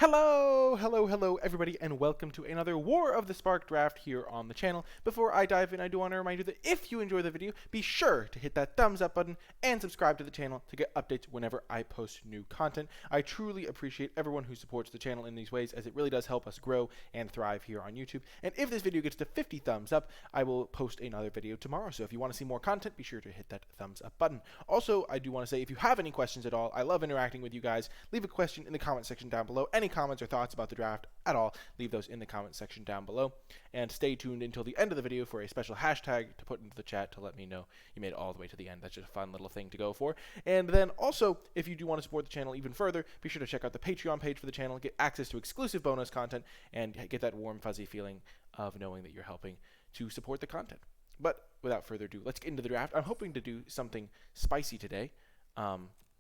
Hello everybody, and welcome to another War of the Spark draft here on the channel. Before I dive in, I do want to remind you that if you enjoy the video, be sure to hit that thumbs up button and subscribe to the channel to get updates whenever I post new content. I truly appreciate everyone who supports the channel in these ways, as it really does help us grow and thrive here on YouTube. And if this video gets to 50 thumbs up, I will post another video tomorrow. So if you want to see more content, be sure to hit that thumbs up button. Also, I do want to say, if you have any questions at all, I love interacting with you guys. Leave a question in the comment section down below. Any comments or thoughts about the draft at all, leave those in the comment section down below. And stay tuned until the end of the video for a special hashtag to put into the chat to let me know you made it all the way to the end. That's just a fun little thing to go for. And then also, if you do want to support the channel even further, be sure to check out the Patreon page for the channel, get access to exclusive bonus content, and get that warm, fuzzy feeling of knowing that you're helping to support the content. But without further ado, let's get into the draft. I'm hoping to do something spicy today.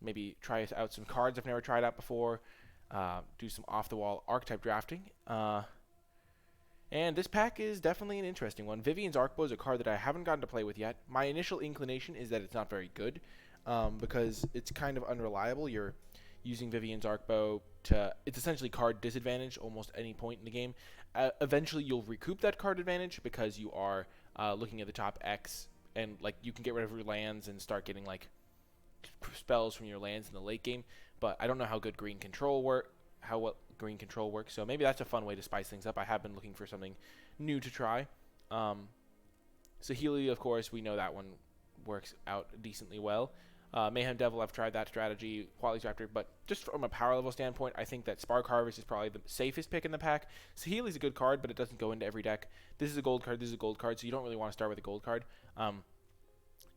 Maybe try out some cards I've never tried out before. Do some off-the-wall archetype drafting. And this pack is definitely an interesting one. Vivian's Arkbow is a card that I haven't gotten to play with yet. My initial inclination is that it's not very good because it's kind of unreliable. You're using Vivian's Arkbow to... It's essentially card disadvantage almost any point in the game. Eventually, you'll recoup that card advantage because you are looking at the top X, and like you can get rid of your lands and start getting like spells from your lands in the late game. But I don't know how good green control works, so maybe that's a fun way to spice things up. I have been looking for something new to try. Saheeli, of course, we know that one works out decently well. Mayhem Devil, I've tried that strategy, Qualities Raptor, but just from a power level standpoint, I think that Spark Harvest is probably the safest pick in the pack. Saheeli's a good card, but it doesn't go into every deck. This is a gold card, so you don't really want to start with a gold card.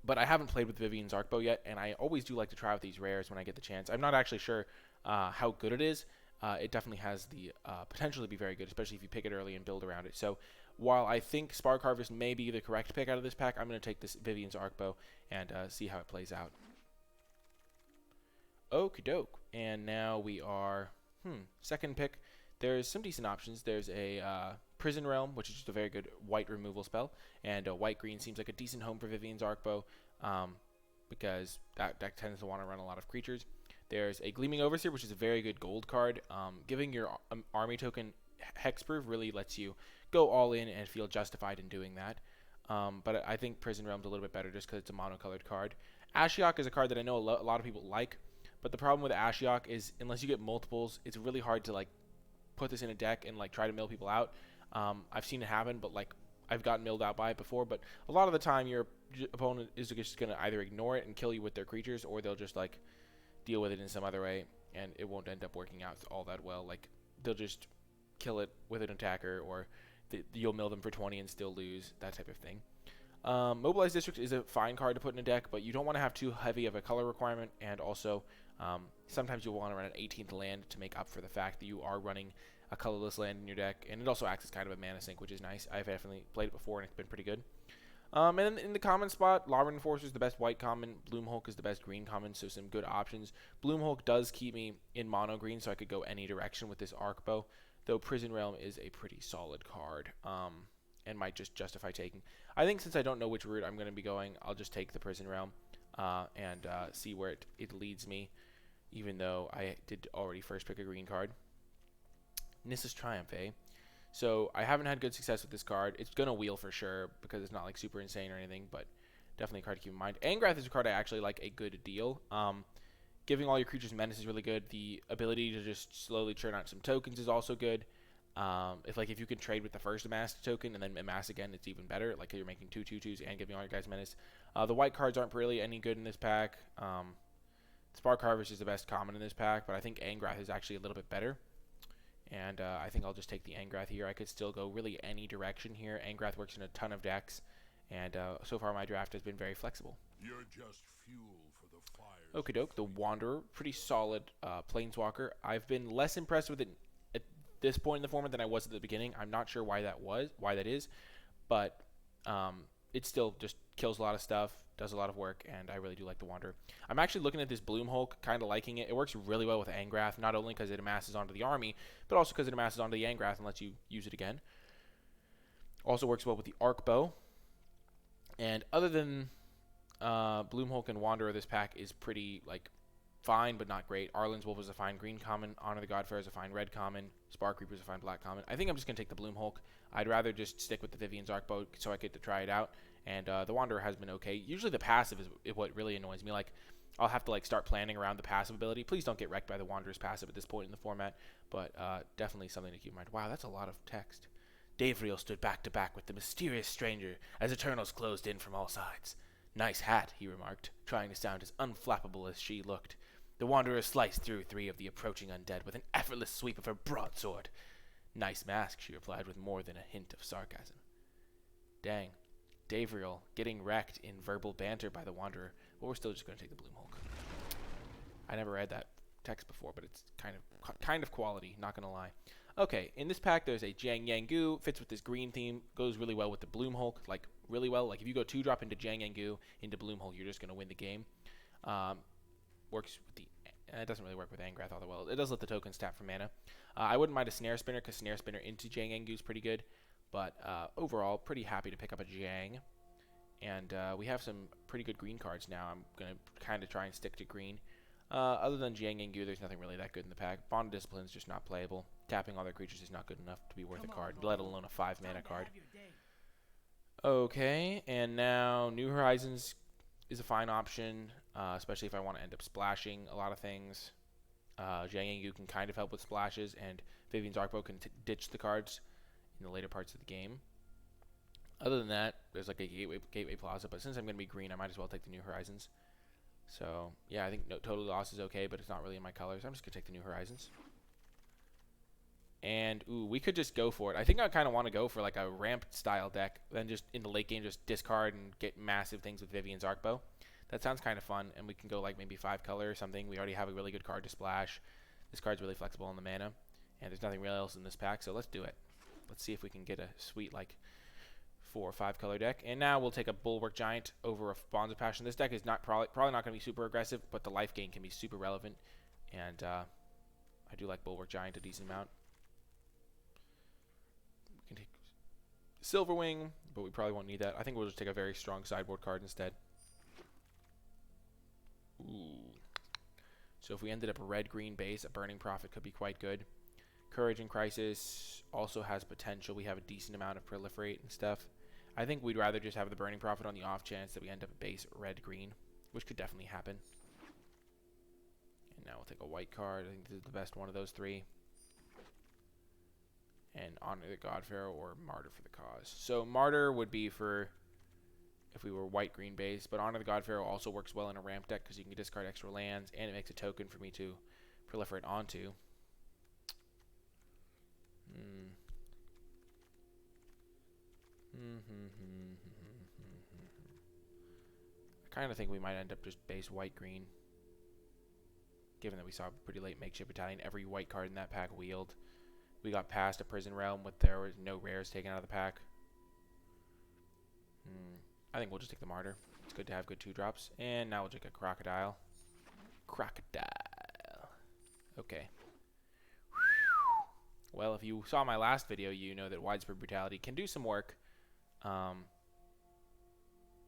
But I haven't played with Vivian's Arkbow yet, and I always do like to try out these rares when I get the chance. I'm not actually sure how good it is. It definitely has the potential to be very good, especially if you pick it early and build around it. So while I think Spark Harvest may be the correct pick out of this pack, I'm going to take this Vivian's Arkbow and see how it plays out. Okie doke. And now we are, second pick. There's some decent options. There's a Prison Realm, which is just a very good white removal spell, and white-green seems like a decent home for Vivian's Arkbow because that deck tends to want to run a lot of creatures. There's a Gleaming Overseer, which is a very good gold card. Giving your army token hexproof really lets you go all in and feel justified in doing that. But I think Prison Realm's a little bit better just because it's a monocolored card. Ashiok is a card that I know a lot of people like, but the problem with Ashiok is unless you get multiples, it's really hard to like put this in a deck and like try to mill people out. I've seen it happen, but like I've gotten milled out by it before. But a lot of the time, your opponent is just gonna either ignore it and kill you with their creatures, or they'll just like deal with it in some other way, and it won't end up working out all that well. Like they'll just kill it with an attacker, or you'll mill them for 20 and still lose, that type of thing. Mobilized District is a fine card to put in a deck, but you don't want to have too heavy of a color requirement, and also sometimes you'll want to run an 18th land to make up for the fact that you are running a colorless land in your deck, and it also acts as kind of a mana sink, which is nice. I've definitely played it before, and it's been pretty good. And then in the common spot, Lava Enforcer is the best white common, Bloomhulk is the best green common, so some good options. Bloomhulk does keep me in mono green, so I could go any direction with this Arkbow, though Prison Realm is a pretty solid card, and might just justify taking. I think since I don't know which route I'm going to be going, I'll just take the Prison Realm and see where it leads me, even though I did already first pick a green card. Nissa's Triumph, eh? So I haven't had good success with this card. It's going to wheel for sure because it's not like super insane or anything, but definitely a card to keep in mind. Angrath is a card I actually like a good deal. Giving all your creatures menace is really good. The ability to just slowly churn out some tokens is also good. If you can trade with the first amassed token and then amass again, it's even better. Like you're making 2/2/2s and giving all your guys menace. The white cards aren't really any good in this pack. Spark Harvest is the best common in this pack, but I think Angrath is actually a little bit better. And I think I'll just take the Angrath here. I could still go really any direction here. Angrath works in a ton of decks, and so far my draft has been very flexible. You're just fuel for the fires. Okie doke, the Wanderer, pretty solid Planeswalker. I've been less impressed with it at this point in the format than I was at the beginning. I'm not sure why that is, but it still just kills a lot of stuff, does a lot of work, and I really do like the Wanderer. I'm actually looking at this Bloomhulk, kind of liking it. It works really well with Angrath, not only because it amasses onto the army, but also because it amasses onto the Angrath and lets you use it again. Also works well with the Arkbow. And other than Bloomhulk and Wanderer, this pack is pretty like fine, but not great. Arlen's Wolf is a fine green common. Honor the Godfair is a fine red common. Spark Reaper is a fine black common. I think I'm just going to take the Bloom Hulk. I'd rather just stick with the Vivian's Arcbow so I get to try it out. And the Wanderer has been okay. Usually the passive is what really annoys me. Like, I'll have to like start planning around the passive ability. Please don't get wrecked by the Wanderer's passive at this point in the format. But definitely something to keep in mind. Wow, that's a lot of text. Davriel stood back to back with the mysterious stranger as Eternals closed in from all sides. Nice hat, he remarked, trying to sound as unflappable as she looked. The Wanderer sliced through 3 of the approaching undead with an effortless sweep of her broadsword. Nice mask, she replied with more than a hint of sarcasm. Dang. Davriel getting wrecked in verbal banter by the Wanderer, but we're still just going to take the Bloom Hulk. I never read that text before, but it's kind of quality, not going to lie. Okay, in this pack, there's a Jiang Yangu, fits with this green theme, goes really well with the Bloom Hulk, like, really well. Like, if you go 2-drop into Jiang Yangu, into Bloom Hulk, you're just going to win the game. Works with the... It doesn't really work with Angrath all that well. It does let the tokens tap for mana. I wouldn't mind a Snare Spinner, because Snare Spinner into Jiang Yangu is pretty good. But overall, pretty happy to pick up a Jiang. And we have some pretty good green cards now. I'm going to kind of try and stick to green. Other than Jiang Yangu, there's nothing really that good in the pack. Bond of Discipline is just not playable. Tapping all their creatures is not good enough to be worth a card, let alone a 5-mana card. Okay, and now New Horizons is a fine option, especially if I want to end up splashing a lot of things. Jiang Yangu can kind of help with splashes, and Vivian's Arcbow can ditch the cards in the later parts of the game. Other than that, there's like a Gateway Plaza, but since I'm going to be green, I might as well take the New Horizons. So, yeah, I think Total Loss is okay, but it's not really in my colors. I'm just going to take the New Horizons. And, ooh, we could just go for it. I think I kind of want to go for like a ramped style deck, then just in the late game just discard and get massive things with Vivian's Arcbow. That sounds kind of fun, and we can go like maybe 5 color or something. We already have a really good card to splash. This card's really flexible on the mana, and there's nothing really else in this pack, so let's do it. Let's see if we can get a sweet like 4 or 5 color deck. And now we'll take a Bulwark Giant over a Bonds of Passion. This deck is not probably not going to be super aggressive, but the life gain can be super relevant. And I do like Bulwark Giant a decent amount. We can take Silverwing, but we probably won't need that. I think we'll just take a very strong sideboard card instead. Ooh. So if we ended up a red-green base, a Burning Prophet could be quite good. Courage and Crisis also has potential. We have a decent amount of Proliferate and stuff. I think we'd rather just have the Burning Prophet on the off chance that we end up a base red-green, which could definitely happen. And now we'll take a white card. I think this is the best one of those 3. And Honor the Godfair or Martyr for the Cause. So Martyr would be for if we were white-green base, but Honor the Godfair also works well in a ramp deck because you can discard extra lands, and it makes a token for me to proliferate onto. I kind of think we might end up just base white-green, given that we saw a pretty late Makeshift Battalion. Every white card in that pack wheeled. We got past a Prison Realm with there was no rares taken out of the pack. I think we'll just take the Martyr. It's good to have good 2-drops. And now we'll take a Crocodile. Okay. Well, if you saw my last video, you know that Widespread Brutality can do some work. It's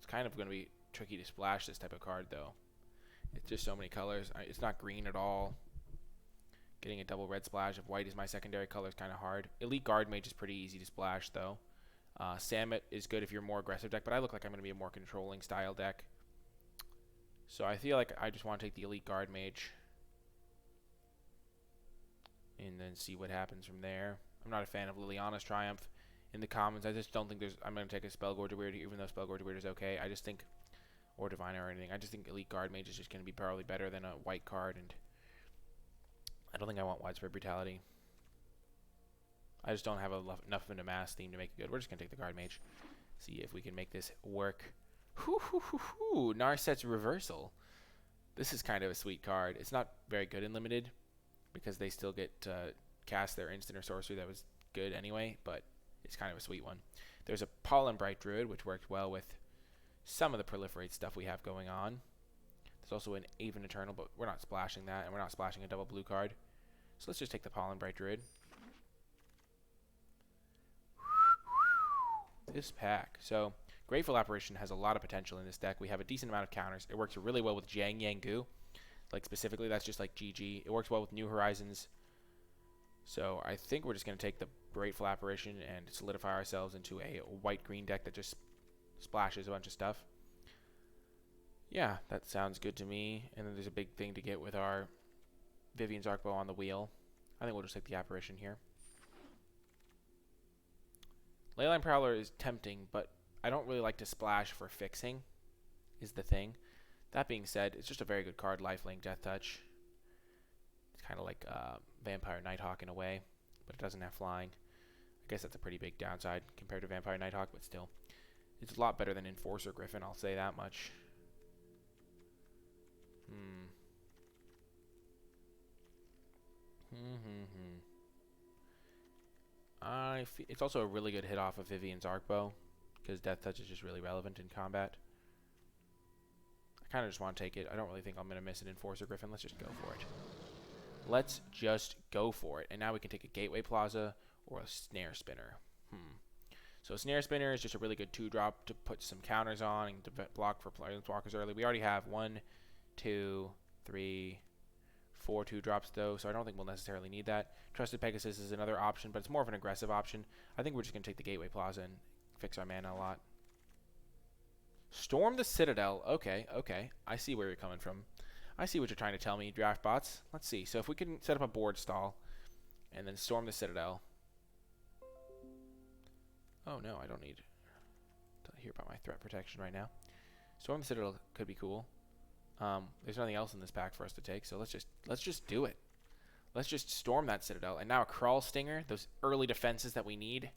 kind of going to be tricky to splash this type of card, though. It's just so many colors. It's not green at all. Getting a double red splash if white is my secondary color is kind of hard. Elite Guard Mage is pretty easy to splash, though. Samut is good if you're a more aggressive deck, but I look like I'm going to be a more controlling style deck. So I feel like I just want to take the Elite Guard Mage and then see what happens from there. I'm not a fan of Liliana's Triumph in the commons. I just don't think I'm going to take a Spellgorger Weird, even though Spellgorger Weird is okay. I just think, or Diviner or anything, I just think Elite Guard Mage is just going to be probably better than a white card, and I don't think I want Widespread Brutality. I just don't have enough of an amass theme to make it good. We're just going to take the Guard Mage. See if we can make this work. Narset's Reversal. This is kind of a sweet card. It's not very good in Limited because they still get to cast their instant or sorcery that was good anyway, but it's kind of a sweet one. There's a Pollen Bright Druid, which works well with some of the Proliferate stuff we have going on. There's also an Aven Eternal, but we're not splashing that, and we're not splashing a double blue card. So let's just take the Pollen Bright Druid. This pack. So, Grateful Apparition has a lot of potential in this deck. We have a decent amount of counters. It works really well with Jiang Yangu. Like specifically, that's just like GG. It works well with New Horizons. So I think we're just going to take the Grateful Apparition and solidify ourselves into a white-green deck that just splashes a bunch of stuff. Yeah, that sounds good to me. And then there's a big thing to get with our Vivian's Arcbow on the wheel. I think we'll just take the Apparition here. Leyline Prowler is tempting, but I don't really like to splash for fixing, is the thing. That being said, it's just a very good card, Lifelink, Death Touch. It's kind of like Vampire Nighthawk in a way, but it doesn't have flying. I guess that's a pretty big downside compared to Vampire Nighthawk, but still. It's a lot better than Enforcer Griffin, I'll say that much. It's also a really good hit off of Vivian's Arcbow, because Death Touch is just really relevant in combat. I kind of just want to take it. I don't really think I'm going to miss an Enforcer Griffin. Let's just go for it. Let's just go for it. And now we can take a Gateway Plaza or a Snare Spinner. So a Snare Spinner is just a really good 2-drop to put some counters on and to block for Planeswalkers early. We already have 1, 2, 3, 4 2-drops though, so I don't think we'll necessarily need that. Trusted Pegasus is another option, but it's more of an aggressive option. I think we're just going to take the Gateway Plaza and fix our mana a lot. Storm the Citadel. Okay. I see where you're coming from. I see what you're trying to tell me, draft bots. Let's see. So if we can set up a board stall and then Storm the Citadel. Oh no, I don't need to hear about my threat protection right now. Storm the Citadel could be cool. There's nothing else in this pack for us to take, so let's just do it. Let's just storm that Citadel. And now a Crawl Stinger, those early defenses that we need.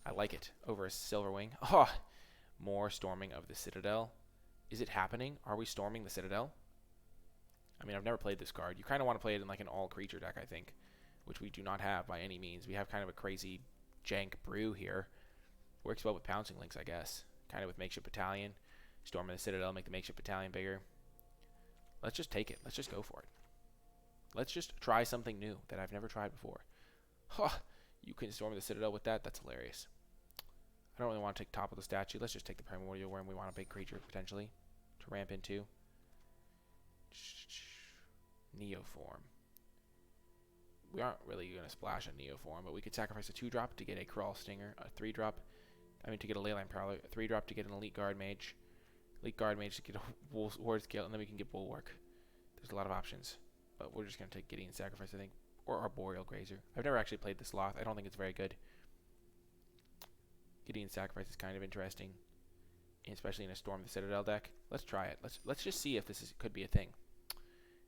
I like it over a Silverwing. Oh, more storming of the Citadel. Is it happening? Are we storming the Citadel? I mean, I've never played this card. You kind of want to play it in like an all-creature deck, I think, which we do not have by any means. We have kind of a crazy jank brew here. Works well with Pouncing Links, I guess. Kind of with Makeshift Battalion. Storming the Citadel, make the Makeshift Battalion bigger. Let's just take it. Let's just go for it. Let's just try something new that I've never tried before. Huh. You can storm the Citadel with that? That's hilarious. I don't really want to take top of the statue. Let's just take the Primordial Worm. We want a big creature, potentially, to ramp into. Neoform. We aren't really going to splash a Neoform, but we could sacrifice a 2-drop to get a Crawl Stinger, a 3-drop. I mean, to get a Leyline Prowler, a 3-drop to get an Elite Guard Mage. Elite Guard Mage to get a Horde Scale, and then we can get Bulwark. There's a lot of options, but we're just going to take Gideon Sacrifice, I think, or Arboreal Grazer. I've never actually played the Sloth. I don't think it's very good. Gideon Sacrifice is kind of interesting, especially in a Storm the Citadel deck. Let's try it. Let's just see if this could be a thing.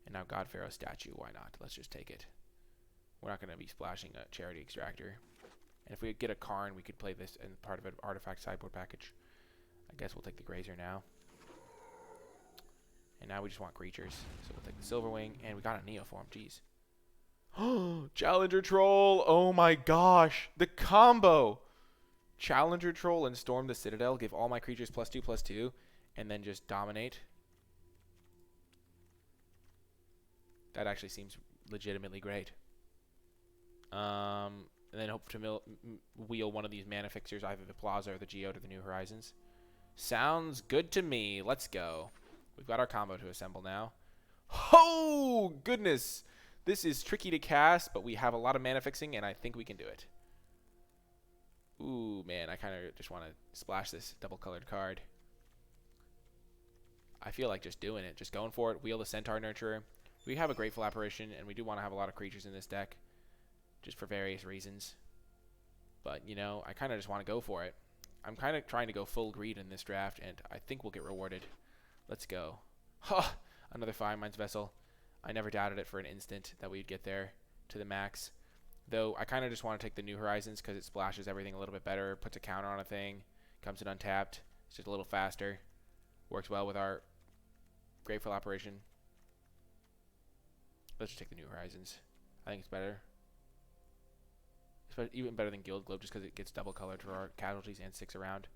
And now God Pharaoh statue. Why not? Let's just take it. We're not going to be splashing a Charity Extractor. And if we get a Karn, we could play this in part of an Artifact sideboard package. I guess we'll take the Grazer now. And now we just want creatures. So we'll take the Silverwing. And we got a Neoform. Jeez. Challenger Troll. Oh my gosh. The combo. Challenger Troll and Storm the Citadel. Give all my creatures +2/+2. And then just dominate. That actually seems legitimately great. And then hope to wheel one of these mana fixers, either the Plaza or the Geo, to the New Horizons. Sounds good to me. Let's go. We've got our combo to assemble now. Oh, goodness. This is tricky to cast, but we have a lot of mana fixing, and I think we can do it. Ooh, man, I kind of just want to splash this double-colored card. I feel like just doing it, just going for it. Wheel the Centaur Nurturer. We have a Grateful Apparition, and we do want to have a lot of creatures in this deck, just for various reasons. But, you know, I kind of just want to go for it. I'm kind of trying to go full greed in this draft, and I think we'll get rewarded. Let's go. Huh! Another Firemind's Vessel. I never doubted it for an instant that we'd get there to the max. Though, I kind of just want to take the New Horizons because it splashes everything a little bit better, puts a counter on a thing, comes in untapped. It's just a little faster. Works well with our Grateful Apparition. Let's just take the New Horizons. I think it's better. It's even better than Guild Globe just because it gets double colored for our casualties and 6 around.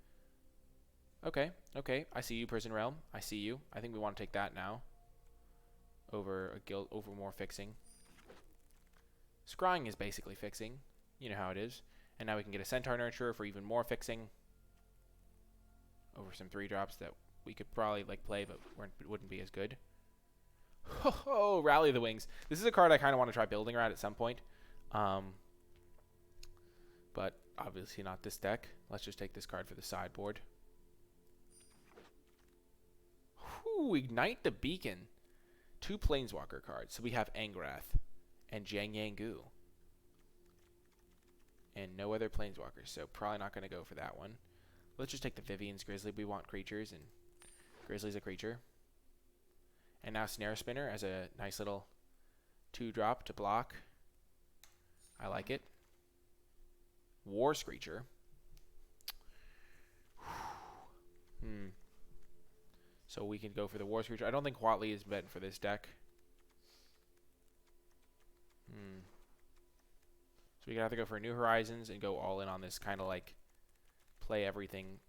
Okay. I see you, Prison Realm. I see you. I think we want to take that now. Over more fixing. Scrying is basically fixing. You know how it is. And now we can get a Centaur Nurturer for even more fixing. Over some 3-drops that we could probably play, but wouldn't be as good. Oh, Rally the Wings. This is a card I kind of want to try building around at some point. But obviously not this deck. Let's just take this card for the sideboard. Whew, Ignite the Beacon. 2 Planeswalker cards. So we have Angrath and Jiang Yangu. And no other Planeswalkers, so probably not going to go for that one. Let's just take the Vivian's Grizzly. We want creatures, and Grizzly's a creature. And now Snare Spinner as a nice little 2-drop to block. I like it. War Screecher. So we can go for the War Screecher. I don't think Huatley is meant for this deck. So we're going to have to go for New Horizons and go all in on this kind of like play everything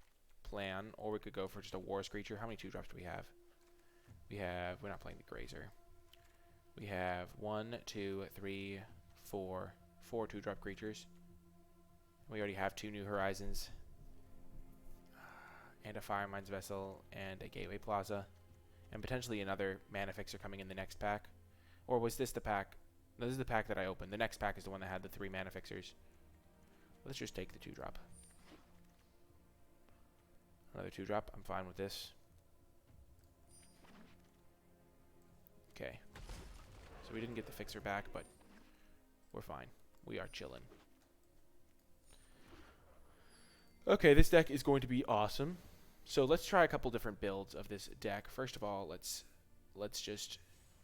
plan. Or we could go for just a War Screecher. How many 2-drops do we have? We're not playing the Grazer. We have 1, 2, 3, 4 2-drop creatures. We already have 2 New Horizons. And a Firemind's Vessel and a Gateway Plaza. And potentially another Mana Fixer coming in the next pack. Or was this the pack? No, this is the pack that I opened. The next pack is the one that had the 3 Mana Fixers. Let's just take the 2-drop. Another 2-drop. I'm fine with this. Okay. So we didn't get the Fixer back, but we're fine. We are chilling. Okay, this deck is going to be awesome. So let's try a couple different builds of this deck. First of all, let's just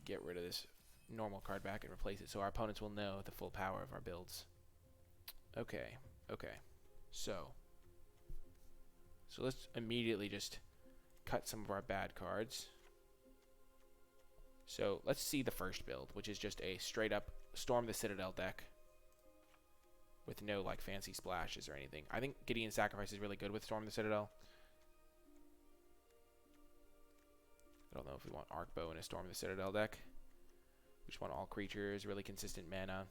get rid of this normal card back and replace it so our opponents will know the full power of our builds. Okay. So let's immediately just cut some of our bad cards. So let's see the first build, which is just a straight up Storm the Citadel deck with no like fancy splashes or anything. I think Gideon Sacrifice is really good with Storm the Citadel. I don't know if we want Arcbow in a Storm the Citadel deck. We just want all creatures, really consistent mana.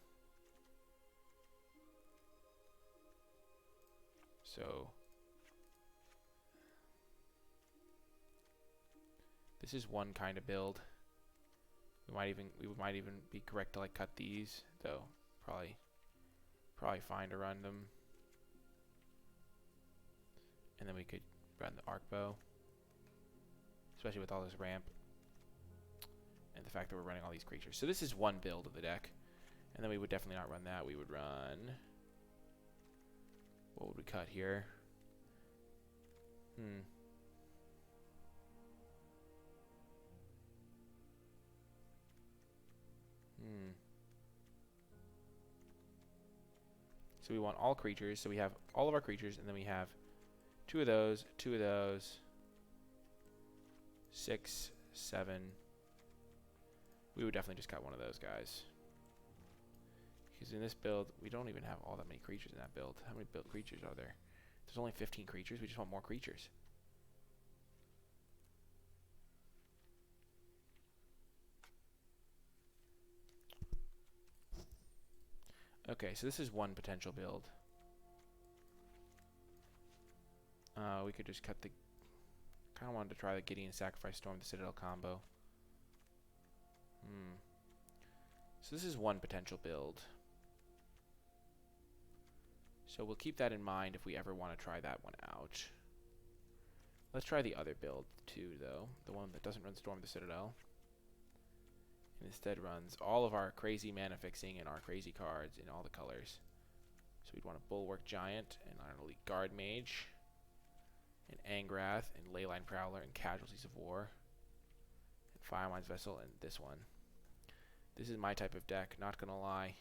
So this is one kind of build. We might even be correct to like cut these, though probably fine to run them. And then we could run the Arcbow, especially with all this ramp and the fact that we're running all these creatures. So this is one build of the deck, and then we would definitely not run that. We would run, what would we cut here? So we want all creatures. So we have all of our creatures, and then we have 2 of those, 2 of those, 6, 7. We would definitely just cut one of those guys. Because in this build, we don't even have all that many creatures in that build. How many creatures are there? There's only 15 creatures. We just want more creatures. Okay, so this is one potential build. We could just cut the... kind of wanted to try the Gideon Sacrifice Storm the Citadel combo. So this is one potential build. So we'll keep that in mind if we ever want to try that one out. Let's try the other build too, though. The one that doesn't run Storm the Citadel. And instead runs all of our crazy mana fixing and our crazy cards in all the colors. So we'd want a Bulwark Giant and an Elite Guard Mage, and Angrath and Leyline Prowler and Casualties of War, and Firemind's Vessel and this one. This is my type of deck, not gonna lie.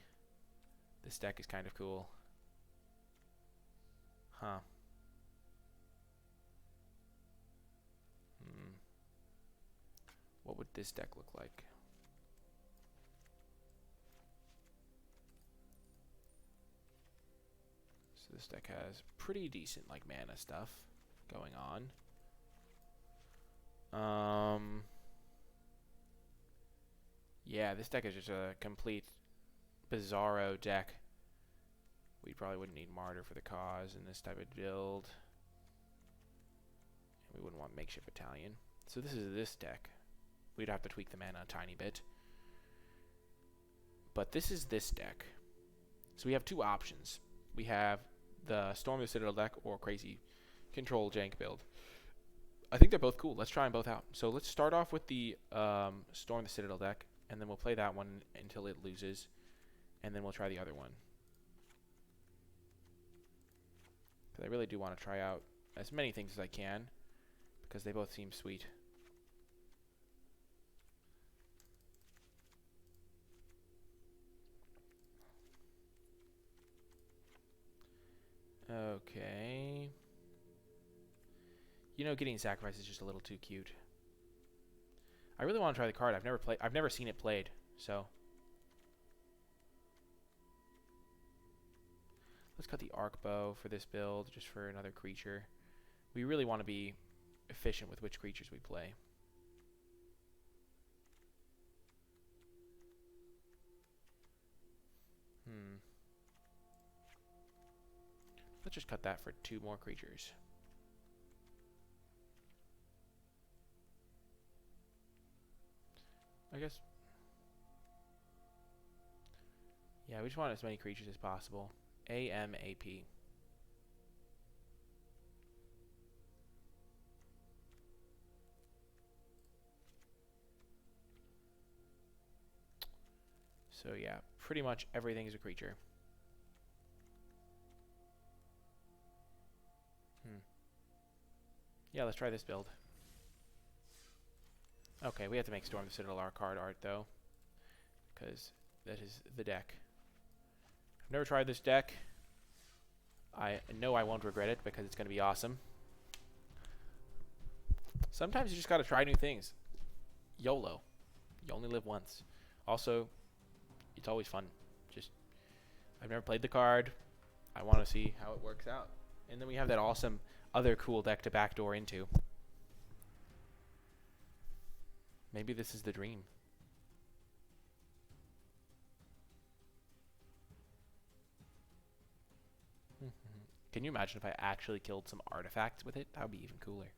This deck is kind of cool. Huh. What would this deck look like? So this deck has pretty decent like mana stuff going on. Yeah, this deck is just a complete bizarro deck. We probably wouldn't need Martyr for the cause in this type of build. We wouldn't want Makeshift Battalion. So this is this deck. We'd have to tweak the mana a tiny bit. But this is this deck. So we have two options. We have the Storm the Citadel deck or crazy control jank build. I think they're both cool. Let's try them both out. So let's start off with the Storm the Citadel deck, and then we'll play that one until it loses, and then we'll try the other one. Because I really do want to try out as many things as I can, because they both seem sweet. Okay. You know, getting sacrificed is just a little too cute. I really want to try the card. I've never seen it played, so let's cut the arc bow for this build, just for another creature. We really want to be efficient with which creatures we play. Let's just cut that for 2 more creatures. I guess. Yeah, we just want as many creatures as possible. AMAP. So yeah, pretty much everything is a creature. Yeah, let's try this build. Okay, we have to make Storm the Citadel our card art, though, because that is the deck. I've never tried this deck. I know I won't regret it, because it's going to be awesome. Sometimes you just got to try new things. YOLO. You only live once. Also, it's always fun. I've never played the card. I want to see how it works out. And then we have that awesome other cool deck to backdoor into. Maybe this is the dream. Can you imagine if I actually killed some artifacts with it? That would be even cooler.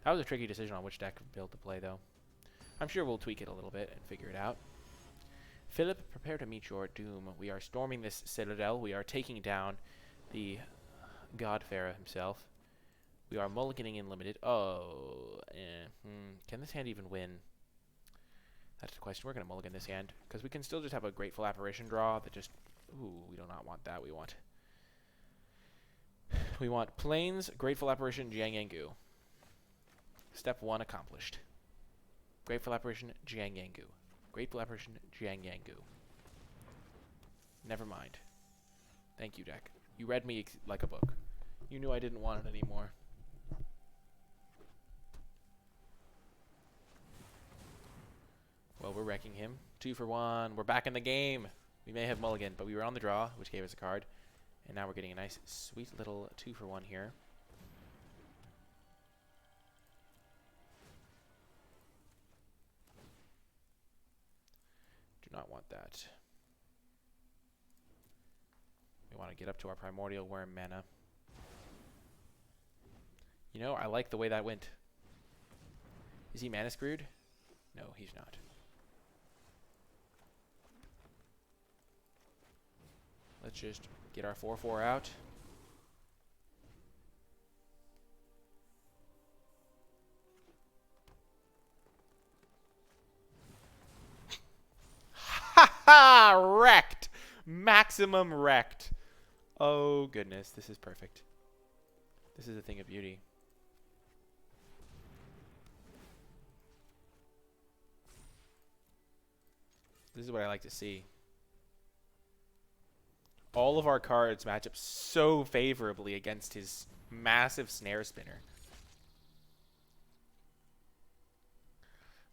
That was a tricky decision on which deck build to play, though. I'm sure we'll tweak it a little bit and figure it out. Philip, prepare to meet your doom. We are storming this citadel. We are taking down the Godfarer himself. We are mulliganing in limited. Oh, can this hand even win? That's the question. We're going to mulligan this hand, because we can still just have a Grateful Apparition draw that just... Ooh, we do not want that. We want Plains, Grateful Apparition, Jiang Yangu. Step 1 accomplished. Grateful Apparition, Jiang Yangu. Grateful Apparition, Jiang Yangu. Never mind. Thank you, deck. You read me like a book. You knew I didn't want it anymore. Well, we're wrecking him. 2 for 1. We're back in the game. We may have mulligan, but we were on the draw, which gave us a card. And now we're getting a nice, sweet little 2 for 1 here. Do not want that. We want to get up to our Primordial Worm mana. You know, I like the way that went. Is he mana screwed? No, he's not. Let's just get our 4/4 out. Ha ha! Wrecked! Maximum wrecked. Oh goodness, this is perfect. This is a thing of beauty. This is what I like to see. All of our cards match up so favorably against his massive snare spinner.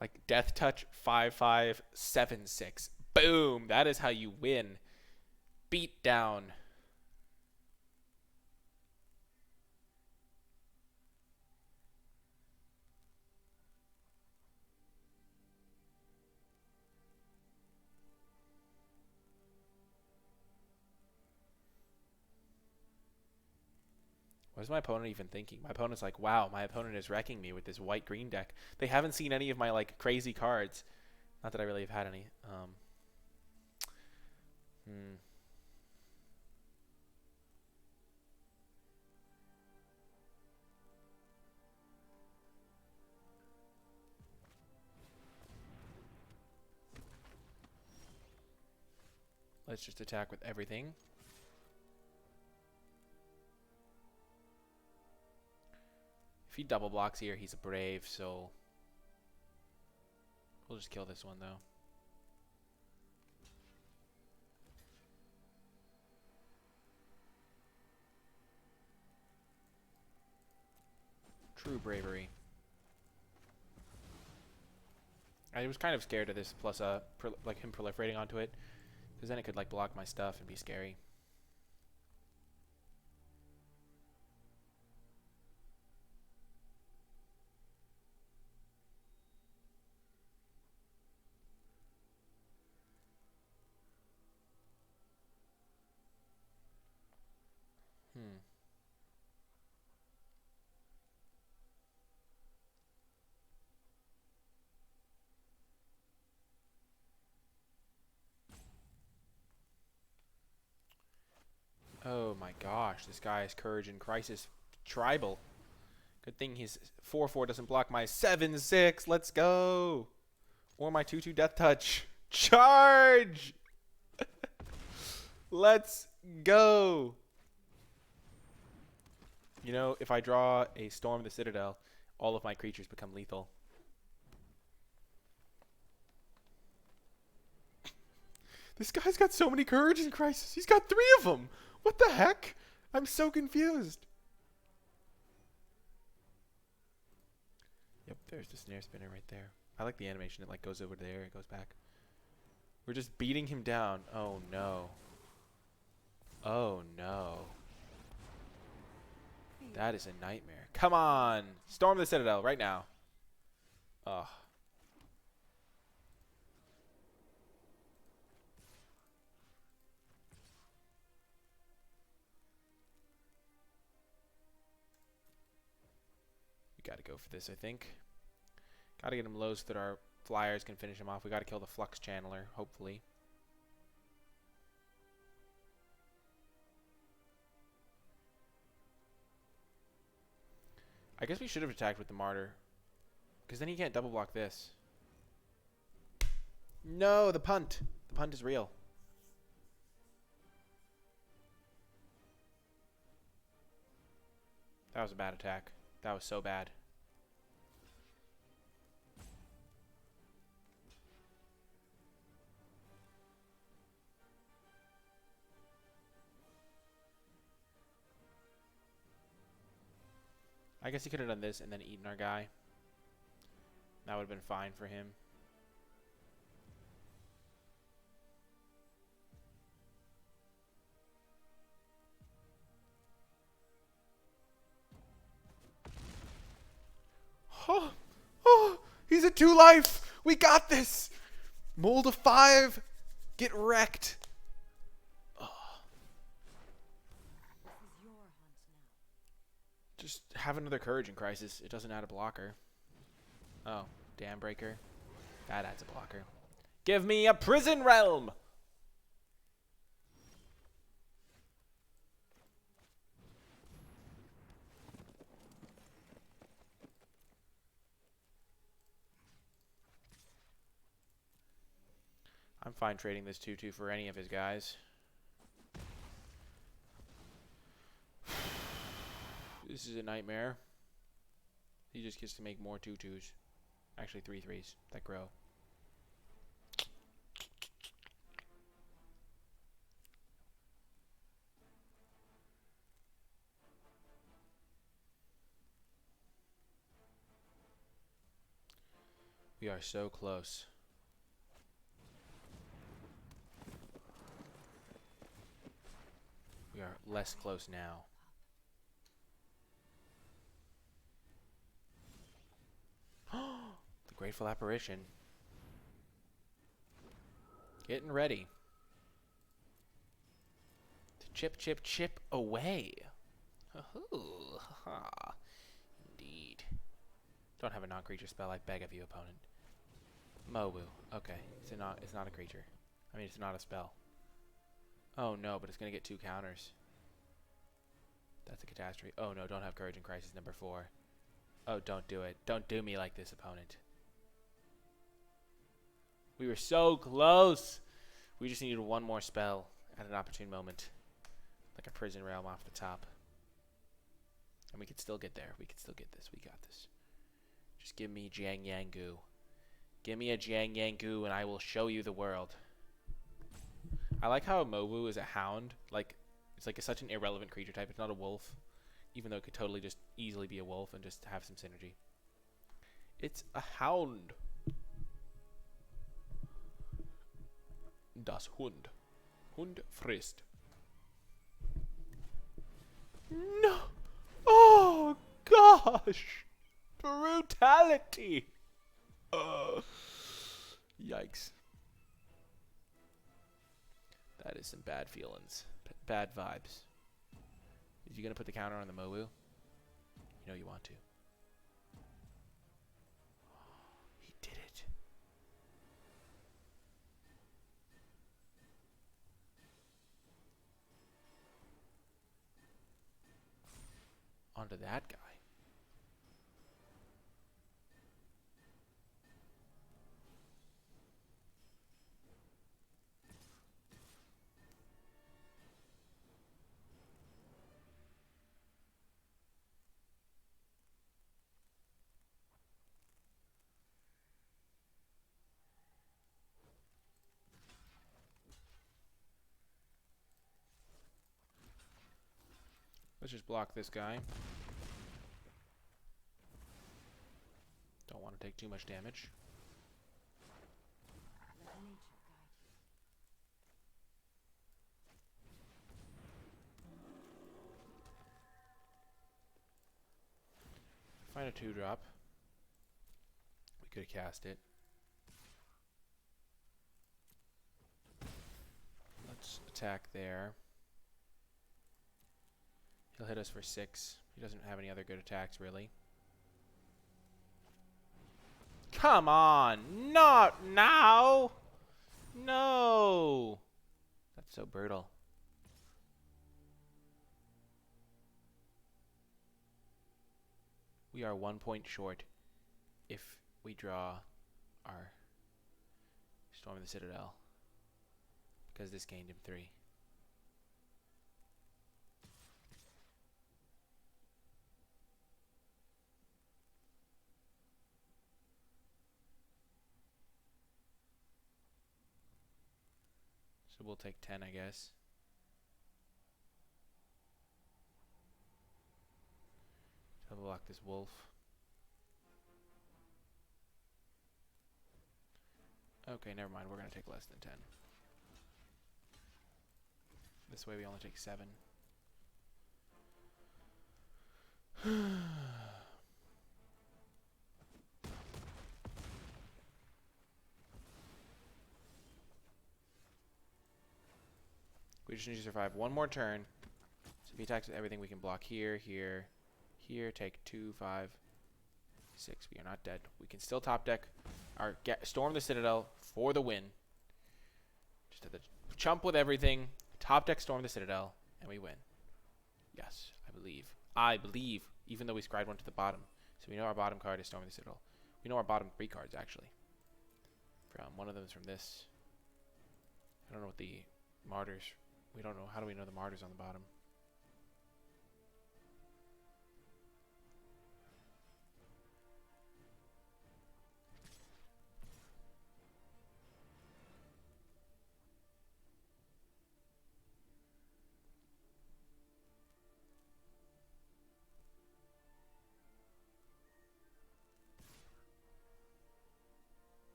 Like Death Touch 5/5 7/6. Boom! That is how you win. Beat down. What's my opponent even thinking? My opponent's like, wow, my opponent is wrecking me with this white-green deck. They haven't seen any of my, like, crazy cards. Not that I really have had any. Let's just attack with everything. If he double blocks here, he's a brave, so we'll just kill this one, though. True bravery. I was kind of scared of this, plus like him proliferating onto it, because then it could like block my stuff and be scary. Oh my gosh, this guy is Courage and Crisis Tribal. Good thing his 4/4 doesn't block my 7/6. Let's go. Or my 2/2 Death Touch. Charge! Let's go. You know, if I draw a Storm the Citadel, all of my creatures become lethal. This guy's got so many Courage and Crisis. He's got 3 of them. What the heck? I'm so confused. Yep, there's the Snare Spinner right there. I like the animation. It like goes over there and goes back. We're just beating him down. Oh no. Oh no. That is a nightmare. Come on. Storm the Citadel right now. Ugh. Got to go for this, I think. Got to get him low so that our flyers can finish him off. We got to kill the Flux Channeler, hopefully. I guess we should have attacked with the Martyr, because then he can't double block this. No, the punt. The punt is real. That was a bad attack. That was so bad. I guess he could have done this and then eaten our guy. That would have been fine for him. Oh, oh, he's at 2 life. We got this. Mold of 5. Get wrecked. Oh. Just have another Courage in Crisis. It doesn't add a blocker. Oh, Dam Breaker. That adds a blocker. Give me a Prison Realm. I'm fine trading this 2/2 for any of his guys. This is a nightmare. He just gets to make more 2/2s. Actually 3/3s that grow. We are so close. We are less close now. The Grateful Apparition. Getting ready to chip, chip, chip away. Oh, haha. Indeed. Don't have a non-creature spell, I beg of you, opponent. Mowu. Okay. It's not a creature. I mean, it's not a spell. Oh no, but it's gonna get 2 counters. That's a catastrophe. Oh no, don't have Courage in Crisis number 4. Oh, don't do it. Don't do me like this, opponent. We were so close! We just needed one more spell at an opportune moment. Like a Prison Realm off the top. And we could still get there. We could still get this. We got this. Just give me Jiang Yang Gu. Give me a Jiang Yang Gu and I will show you the world. I like how Mowu is a hound. Like, it's like such an irrelevant creature type. It's not a wolf. Even though it could totally just easily be a wolf and just have some synergy. It's a hound. Das Hund. Hund frisst. No! Oh, gosh! Brutality! Yikes. That is some bad feelings. Bad vibes. Is you gonna put the counter on the Mowu? You know you want to. He did it. Onto that guy. Let's just block this guy. Don't want to take too much damage. Find a 2-drop. We could have cast it. Let's attack there. He'll hit us for 6. He doesn't have any other good attacks, really. Come on! Not now! No! That's so brutal. We are 1 point short if we draw our Storm the Citadel. Because this gained him 3. So we'll take 10, I guess. So we'll block this wolf. Okay, never mind. We're going to take less than 10. This way we only take 7. We just need to survive one more turn. So if he attacks with everything, we can block here, here, here. Take 2, 5, 6. We are not dead. We can still top deck our Storm the Citadel for the win. Just have to chump with everything. Top deck Storm the Citadel, and we win. Yes, I believe. I believe, even though we scried one to the bottom. So we know our bottom card is Storm the Citadel. We know our bottom 3 cards, actually. One of them is from this. I don't know what the Martyrs... We don't know. How do we know the Martyrs on the bottom?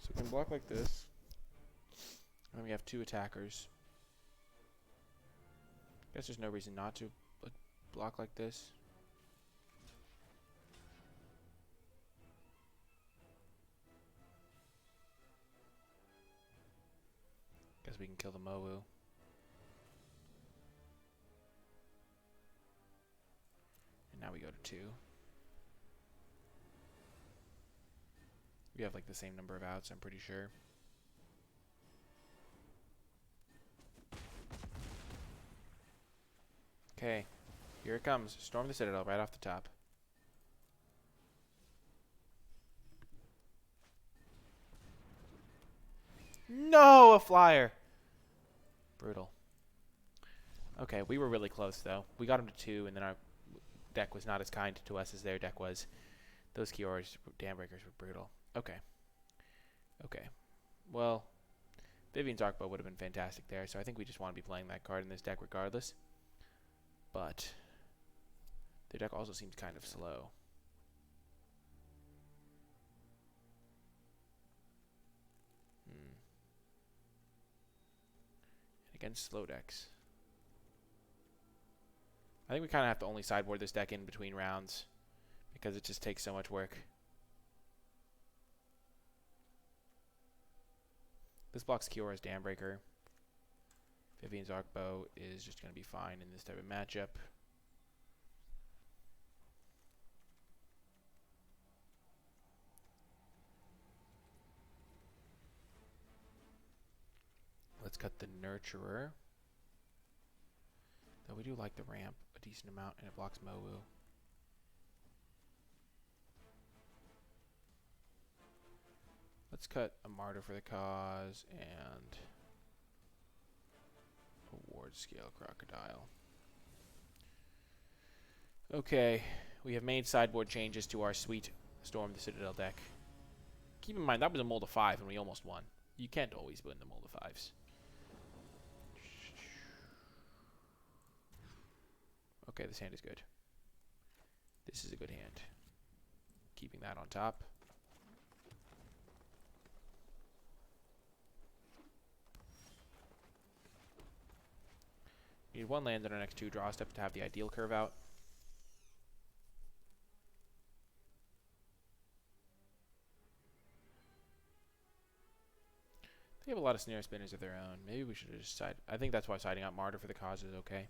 So we can block like this. And we have 2 attackers. Guess there's no reason not to block like this. we can kill the Mowu. And now we go to 2. We have like the same number of outs, I'm pretty sure. Okay, here it comes. Storm the Citadel right off the top. No, a flyer. Brutal. Okay, we were really close though. We got him to 2, and then our deck was not as kind to us as their deck was. Those Kiora's Dam Breakers were brutal. Okay. Okay. Well, Vivian's Arcbow would have been fantastic there, so I think we just want to be playing that card in this deck regardless. But their deck also seems kind of slow. Against slow decks. I think we kind of have to only sideboard this deck in between rounds because it just takes so much work. This blocks Kiora's Dam Breaker. Vivian's Arcbow is just going to be fine in this type of matchup. Let's cut the Nurturer. Though we do like the ramp a decent amount, and it blocks Mowu. Let's cut a Martyr for the Cause and a Ward Scale Crocodile. Okay, we have made sideboard changes to our sweet Storm the Citadel deck. Keep in mind, that was a mold of 5 and we almost won. You can't always win the mold of 5s. Okay, this hand is good. This is a good hand. Keeping that on top. We need 1 land on our next 2 draw steps to have the ideal curve out. They have a lot of snare spinners of their own. Maybe we should have just sided. I think that's why siding out Martyr for the Cause is okay.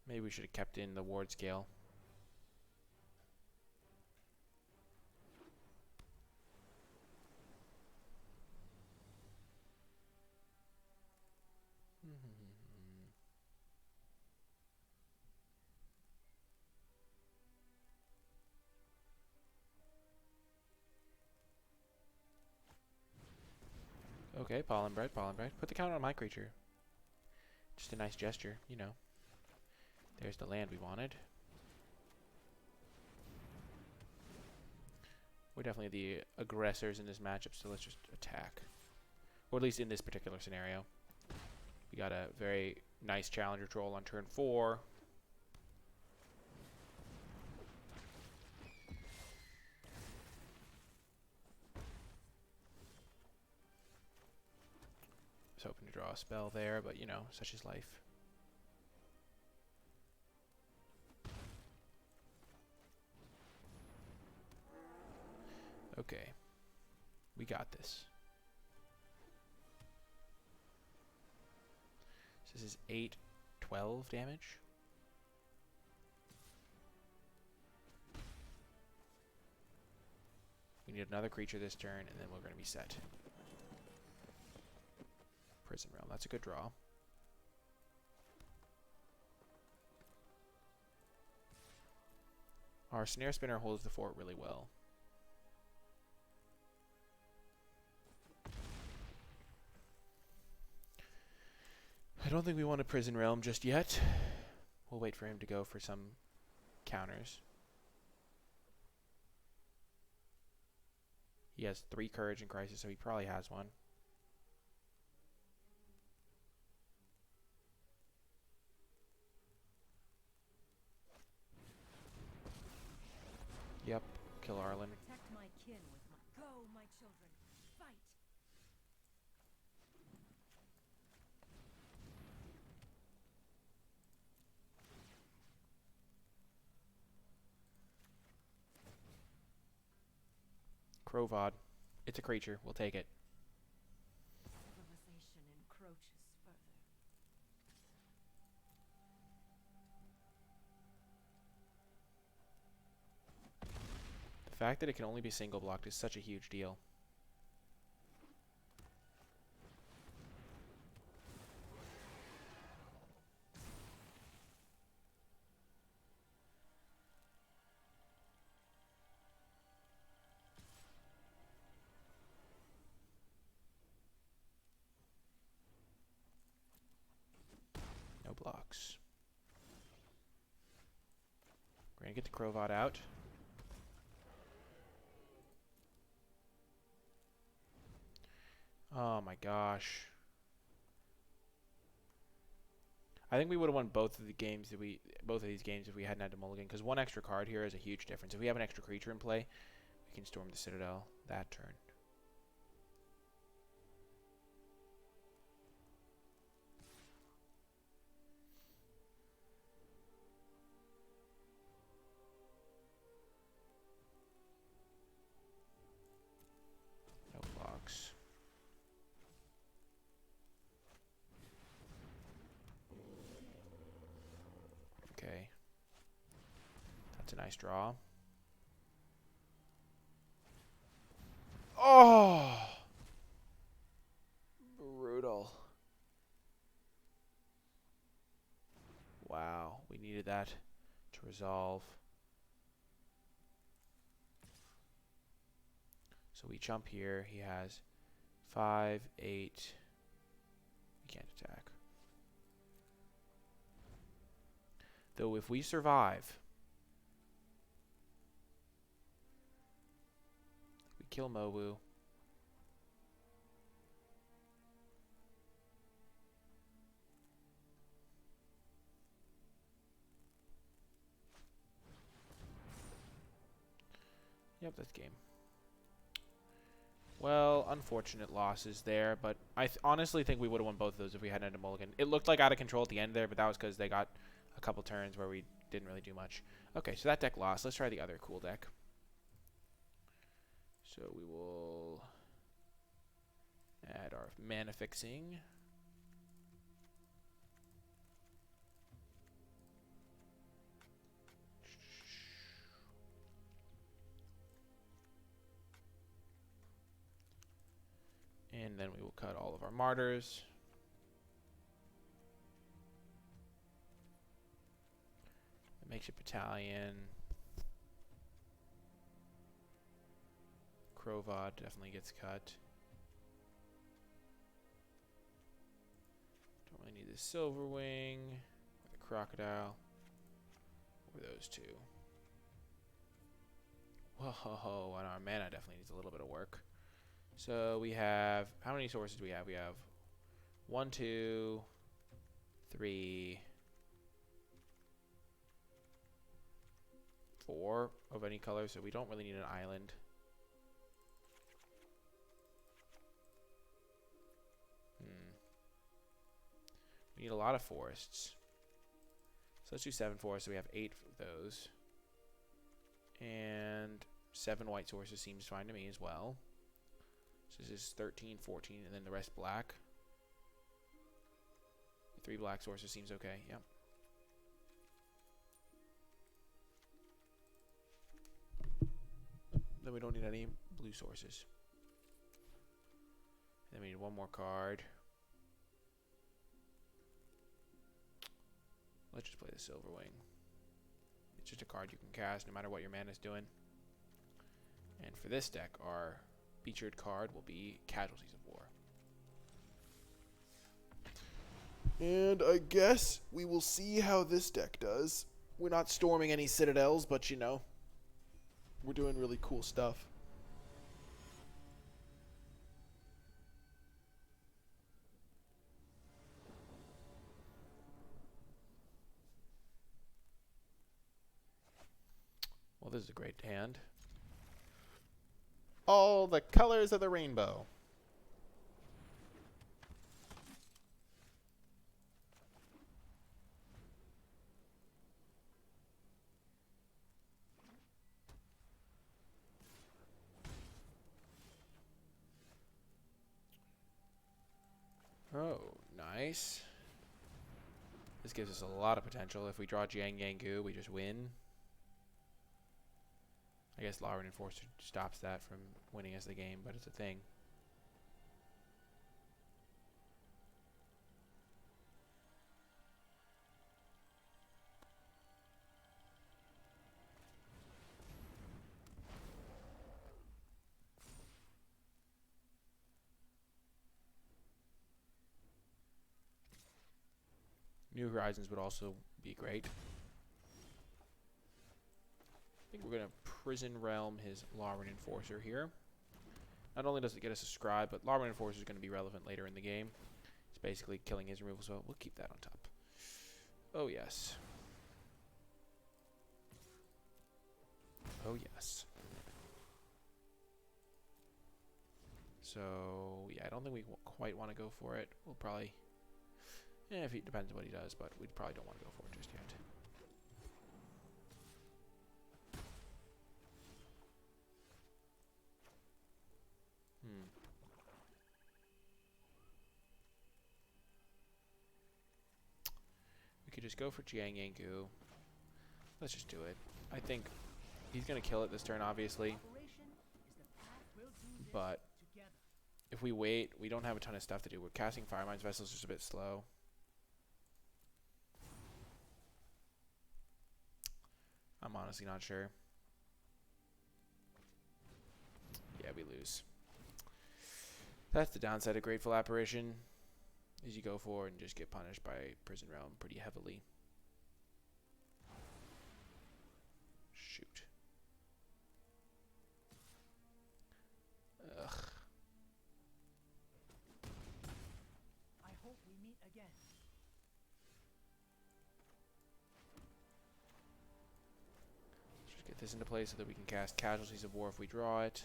Maybe we should have kept in the Ward Scale. Okay, Pollen Bread, Pollen Bread. Put the counter on my creature. Just a nice gesture, you know. There's the land we wanted. We're definitely the aggressors in this matchup, so let's just attack. Or at least in this particular scenario. We got a very nice challenger troll on turn 4. I was hoping to draw a spell there, but you know, such is life. Okay. We got this. So this is 8, 12 damage. We need another creature this turn, and then we're going to be set. Prison Realm. That's a good draw. Our Snare Spinner holds the fort really well. I don't think we want a Prison Realm just yet. We'll wait for him to go for some counters. He has 3 Courage and Crisis, so he probably has one. Yep, kill Arlen. Protect my kin with my go, my children. Fight. Crovod. It's a creature. We'll take it. Civilization. fact that it can only be single blocked is such a huge deal. No blocks. We're going to get the Crowbot out. Oh my gosh. I think we would have won both of these games if we hadn't had to mulligan, because one extra card here is a huge difference. If we have an extra creature in play, we can Storm the Citadel that turn. No blocks. Okay. That's a nice draw. Oh! Brutal. Wow, we needed that to resolve. So we jump here. He has 5, 8. We can't attack. Though if we survive, we kill Mowu. Yep, that's game. Well, unfortunate losses there, but I honestly think we would have won both of those if we hadn't had a mulligan. It looked like out of control at the end there, but that was because they got a couple turns where we didn't really do much. Okay, so that deck lost. Let's try the other cool deck. So we will add our mana fixing. And then we will cut all of our martyrs. It makes a battalion. Crowbot definitely gets cut. Don't really need the Silverwing or the Crocodile or those two. Whoa, and our mana definitely needs a little bit of work. So we have, how many sources do we have? We have 1, 2, 3, 4 of any color, so we don't really need an island. We need a lot of forests. So let's do 7 forests, so we have 8 of those. And 7 white sources seems fine to me as well. So this is 13, 14, and then the rest black. 3 black sources seems okay, yep. Then we don't need any blue sources. Then we need 1 more card. Let's just play the Silverwing. It's just a card you can cast no matter what your mana is doing. And for this deck, our featured card will be Casualties of War. And I guess we will see how this deck does. We're not storming any citadels, but you know, we're doing really cool stuff. Well, this is a great hand. All the colors of the rainbow. Oh, nice. This gives us a lot of potential. If we draw Jiang Yang Gu, we just win. I guess Lawren Enforcer stops that from winning us the game, but it's a thing. New Horizons would also be great. I think we're going to Prison Realm his Lawren Enforcer here. Not only does it get us a scribe, but Lawren Enforcer is going to be relevant later in the game. It's basically killing his removal, so we'll keep that on top. Oh, yes. Oh, yes. So, yeah, I don't think we quite want to go for it. We'll probably... if it depends on what he does, but we probably don't want to go for it just yet. We could just go for Jiang Yangu. Let's just do it. I think he's going to kill it this turn, obviously. But if we wait, we don't have a ton of stuff to do. We're casting Firemind's Vessels just a bit slow. I'm honestly not sure. Yeah, we lose. That's the downside of Grateful Apparition, is you go for it and just get punished by Prison Realm pretty heavily. Shoot. Ugh. I hope we meet again. Let's just get this into place so that we can cast Casualties of War if we draw it.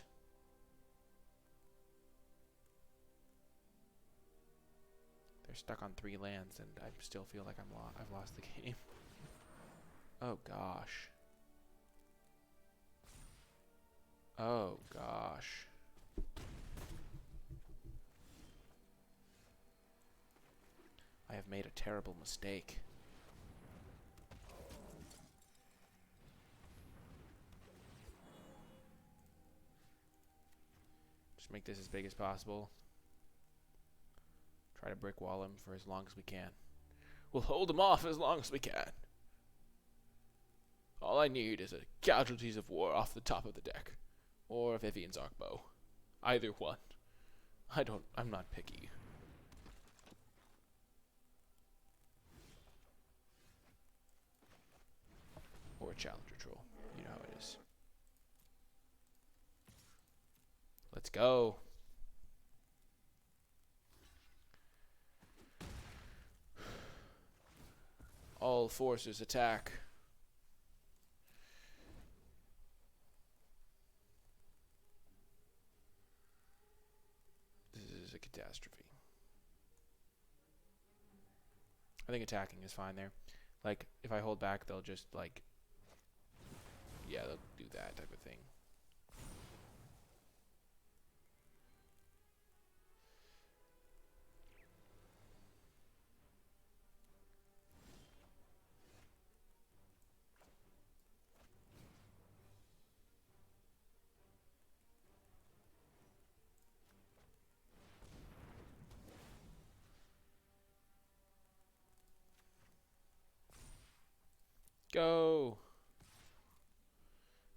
They're stuck on 3 lands, and I still feel like I've lost the game. Oh gosh. Oh gosh. I have made a terrible mistake. Just make this as big as possible. Try to brick wall him for as long as we can. We'll hold him off as long as we can. All I need is a Casualties of War off the top of the deck. Or a Vivian's Arcbow. Either one. I'm not picky. Or a Challenger Troll. You know how it is. Let's go. All forces attack. This is a catastrophe. I think attacking is fine there. Like, if I hold back, they'll just, like... yeah, they'll do that type of thing. Go!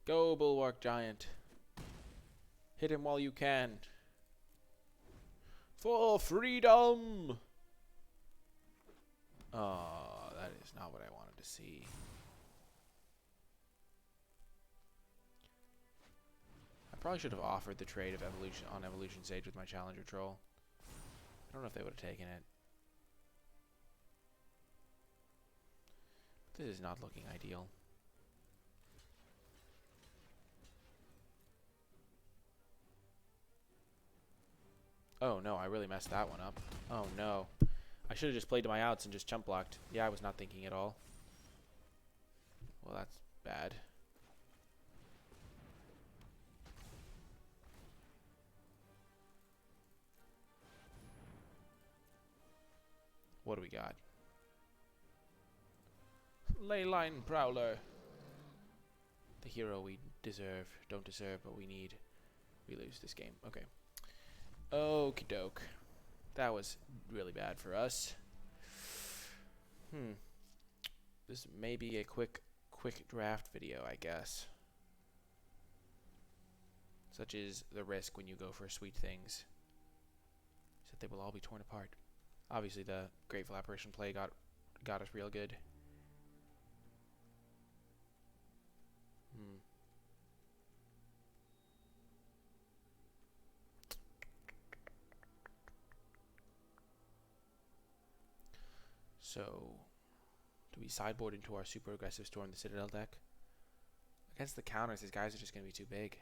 Go, Bulwark Giant. Hit him while you can. For freedom! Oh, that is not what I wanted to see. I probably should have offered the trade of Evolution on Evolution Sage with my Challenger Troll. I don't know if they would have taken it. This is not looking ideal. Oh no, I really messed that one up. Oh no. I should have just played to my outs and just chump blocked. Yeah, I was not thinking at all. Well, that's bad. What do we got? Leyline Prowler. The hero we deserve. Don't deserve, but we lose this game. Okay. Okie doke. That was really bad for us. This may be a quick draft video, I guess. Such is the risk when you go for sweet things. So they will all be torn apart. Obviously, the Grateful Apparition play got us real good. So, do we sideboard into our super aggressive Storm the Citadel deck? Against the counters, these guys are just going to be too big.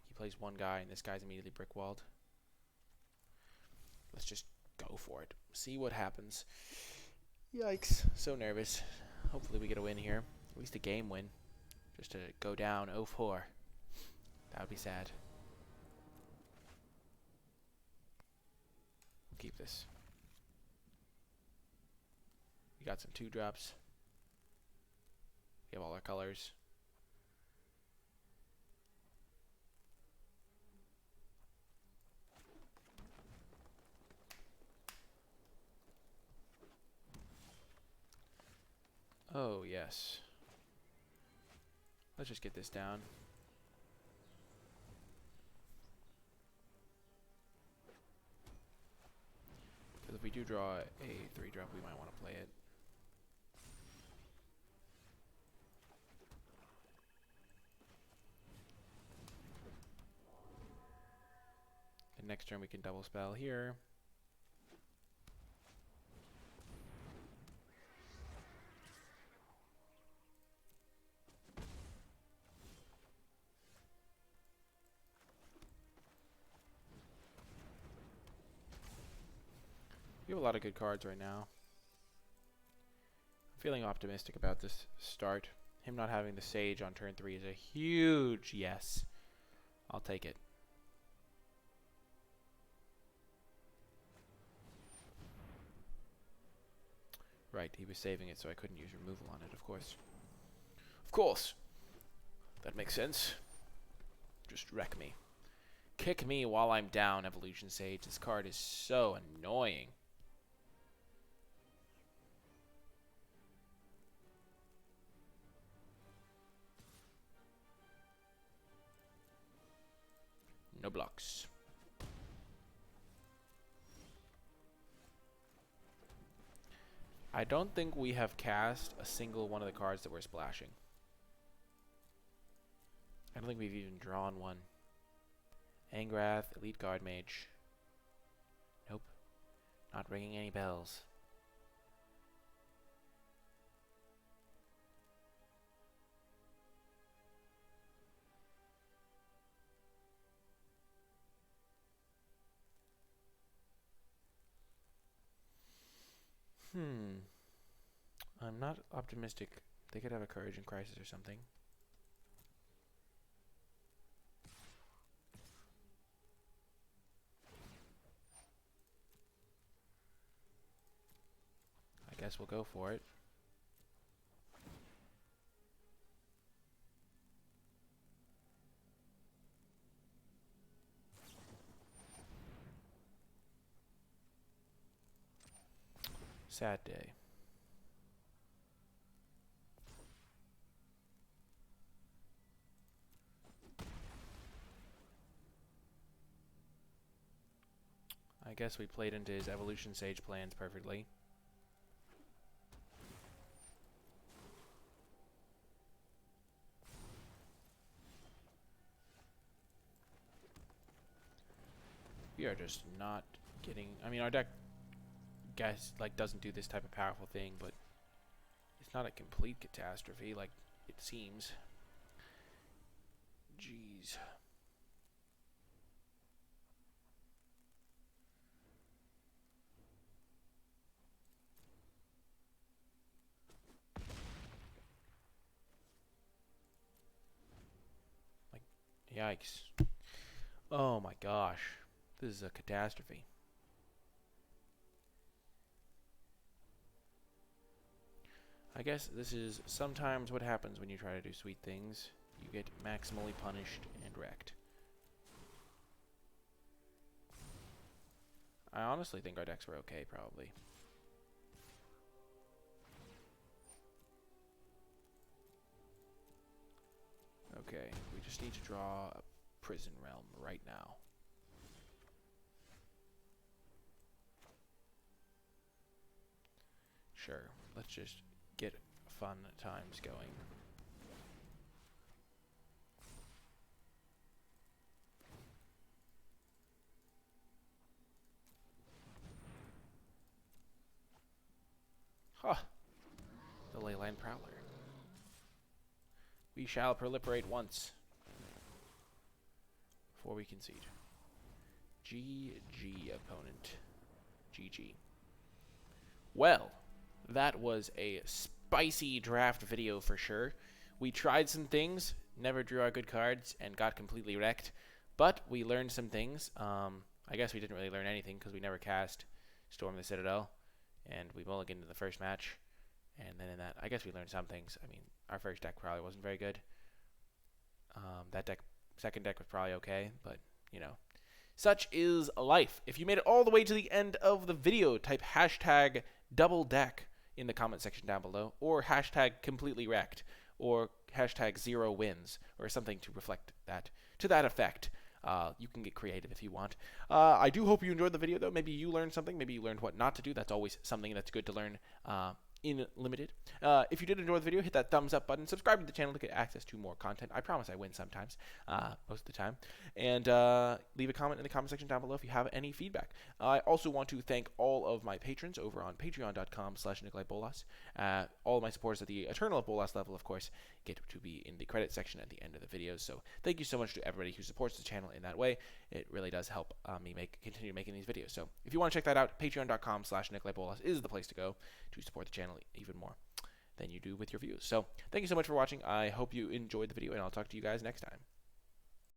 He plays one guy, and this guy's immediately brick-walled. Let's just go for it. See what happens. Yikes. So nervous. Hopefully we get a win here. At least a game win. Just to go down 0-4. That would be sad. We'll keep this. We got some 2-drops. We have all our colors. Oh, yes. Let's just get this down. Because if we do draw a 3-drop, we might want to play it. And next turn we can double spell here. We have a lot of good cards right now. I'm feeling optimistic about this start. Him not having the Sage on turn 3 is a huge yes. I'll take it. Right, he was saving it so I couldn't use removal on it, of course. Of course. That makes sense. Just wreck me. Kick me while I'm down, Evolution Sage. This card is so annoying. No blocks. I don't think we have cast a single one of the cards that we're splashing. I don't think we've even drawn one. Angrath, Elite Guard Mage. Nope. Not ringing any bells. I'm not optimistic. They could have a Courage in Crisis or something. I guess we'll go for it. Sad day. I guess we played into his Evolution Sage plans perfectly. We are just not getting... I mean, our deck, doesn't do this type of powerful thing, but it's not a complete catastrophe like it seems. Jeez. Like, yikes. Oh my gosh. This is a catastrophe. I guess this is sometimes what happens when you try to do sweet things. You get maximally punished and wrecked. I honestly think our decks were okay, probably. Okay, we just need to draw a Prison Realm right now. Sure, let's just get fun times going. Huh. The Leyline Prowler. We shall proliferate once before we concede. GG, opponent. GG. Well, that was a spicy draft video for sure. We tried some things, never drew our good cards, and got completely wrecked. But we learned some things. I guess we didn't really learn anything because we never cast Storm the Citadel. And we mulliganed in the first match. And then in that, I guess we learned some things. I mean, our first deck probably wasn't very good. That second deck was probably okay, but, you know. Such is life. If you made it all the way to the end of the video, type hashtag double deck in the comment section down below, or hashtag completely wrecked, or hashtag 0 wins, or something to reflect that, to that effect. You can get creative if you want. I do hope you enjoyed the video, though. Maybe you learned something. Maybe you learned what not to do. That's always something that's good to learn in Limited. If you did enjoy the video, hit that thumbs up button. Subscribe to the channel to get access to more content. I promise I win sometimes, most of the time. And leave a comment in the comment section down below if you have any feedback. I also want to thank all of my patrons over on patreon.com/NicolaiBolas. All of my supporters at the Eternal Bolas level, of course, get to be in the credit section at the end of the videos. So thank you so much to everybody who supports the channel in that way. It really does help me continue making these videos. So if you want to check that out, patreon.com/NicolaiBolas is the place to go to support the channel even more than you do with your views. So thank you so much for watching. I hope you enjoyed the video, and I'll talk to you guys next time.